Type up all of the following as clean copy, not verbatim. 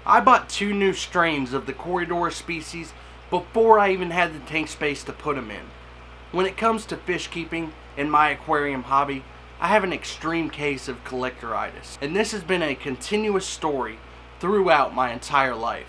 I bought 2 new strains of the Corydoras species before I even had the tank space to put them in. When it comes to fish keeping in my aquarium hobby, I have an extreme case of collectoritis, and this has been a continuous story throughout my entire life.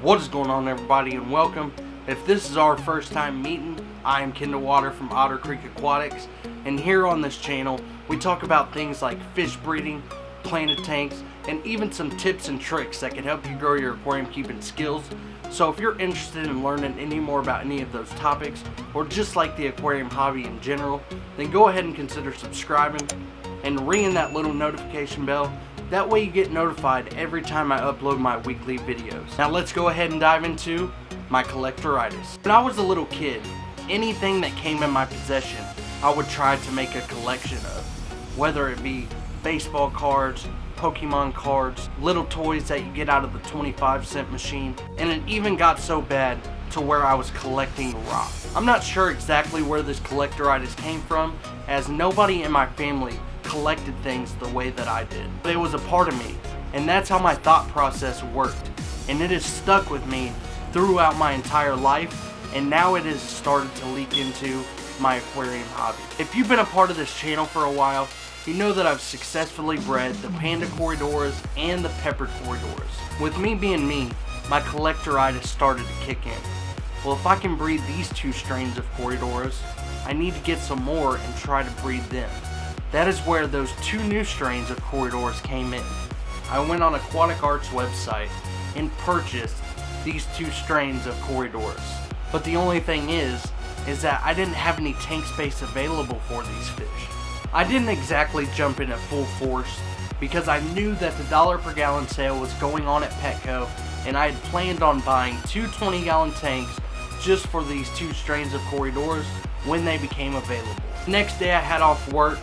What is going on, everybody, and welcome. If this is our first time meeting, I am Kendall Water from Otter Creek Aquatics, and here on this channel we talk about things like fish breeding, planted tanks, and even some tips and tricks that can help you grow your aquarium keeping skills. So if you're interested in learning any more about any of those topics, or just like the aquarium hobby in general, then go ahead and consider subscribing and ringing that little notification bell. That way you get notified every time I upload my weekly videos. Now let's go ahead and dive into my collectoritis. When I was a little kid, anything that came in my possession, I would try to make a collection of. Whether it be baseball cards, Pokemon cards, little toys that you get out of the 25-cent machine, and it even got so bad to where I was collecting rocks. I'm not sure exactly where this collectoritis came from, as nobody in my family collected things the way that I did. But it was a part of me, and that's how my thought process worked, and it has stuck with me throughout my entire life, and now it has started to leak into my aquarium hobby. If you've been a part of this channel for a while, you know that I've successfully bred the panda Corydoras and the peppered Corydoras. With me being me, my collectoritis started to kick in. Well, if I can breed these 2 strains of Corydoras, I need to get some more and try to breed them. That is where those 2 new strains of Corydoras came in. I went on Aquatic Arts website and purchased these 2 strains of Corydoras. But the only thing is that I didn't have any tank space available for these fish. I didn't exactly jump in at full force because I knew that the $1 per gallon sale was going on at Petco, and I had planned on buying 2 20-gallon tanks just for these 2 strains of Corydoras when they became available. Next day I had off work.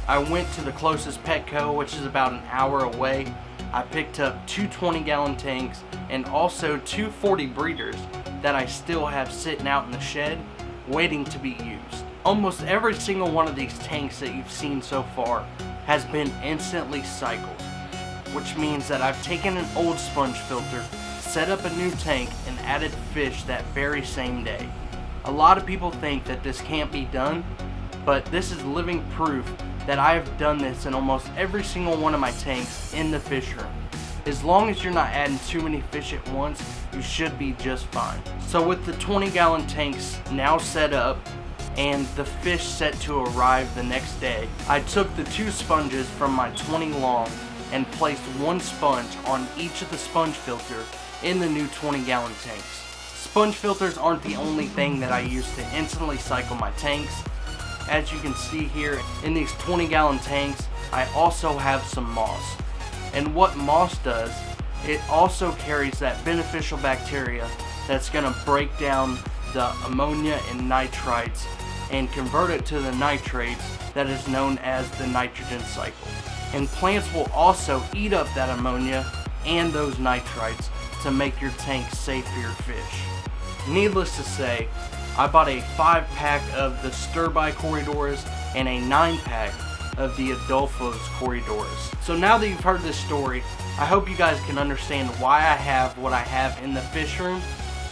I went to the closest Petco, which is about an hour away. I picked up 2 20-gallon tanks and also 2 40 breeders that I still have sitting out in the shed waiting to be used. Almost every single one of these tanks that you've seen so far has been instantly cycled, which means that I've taken an old sponge filter, set up a new tank, and added fish that very same day. A lot of people think that this can't be done, but this is living proof that I have done this in almost every single one of my tanks in the fish room. As long as you're not adding too many fish at once, you should be just fine. So with the 20-gallon tanks now set up and the fish set to arrive the next day, I took the 2 sponges from my 20 long and placed 1 sponge on each of the sponge filter in the new 20-gallon tanks. Sponge filters aren't the only thing that I use to instantly cycle my tanks. As you can see here in these 20-gallon tanks, I also have some moss. And what moss does, it also carries that beneficial bacteria that's going to break down the ammonia and nitrites and convert it to the nitrates that is known as the nitrogen cycle. And plants will also eat up that ammonia and those nitrites to make your tank safe for your fish. Needless to say, I bought a 5-pack of the Stir-By Corydoras and a 9-pack of the Adolfo's Corydoras. So now that you've heard this story, I hope you guys can understand why I have what I have in the fish room,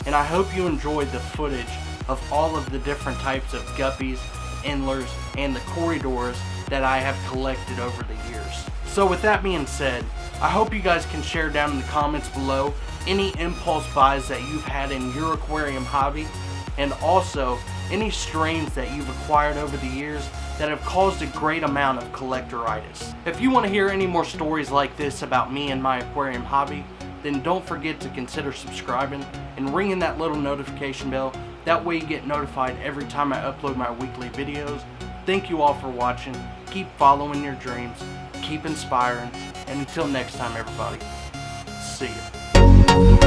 and I hope you enjoyed the footage of all of the different types of guppies, endlers, and the Corydoras that I have collected over the years. So with that being said, I hope you guys can share down in the comments below any impulse buys that you've had in your aquarium hobby, and also any strains that you've acquired over the years that have caused a great amount of collectoritis. If you want to hear any more stories like this about me and my aquarium hobby, then don't forget to consider subscribing and ringing that little notification bell. That way you get notified every time I upload my weekly videos. Thank you all for watching. Keep following your dreams, keep inspiring, and until next time, everybody, see ya.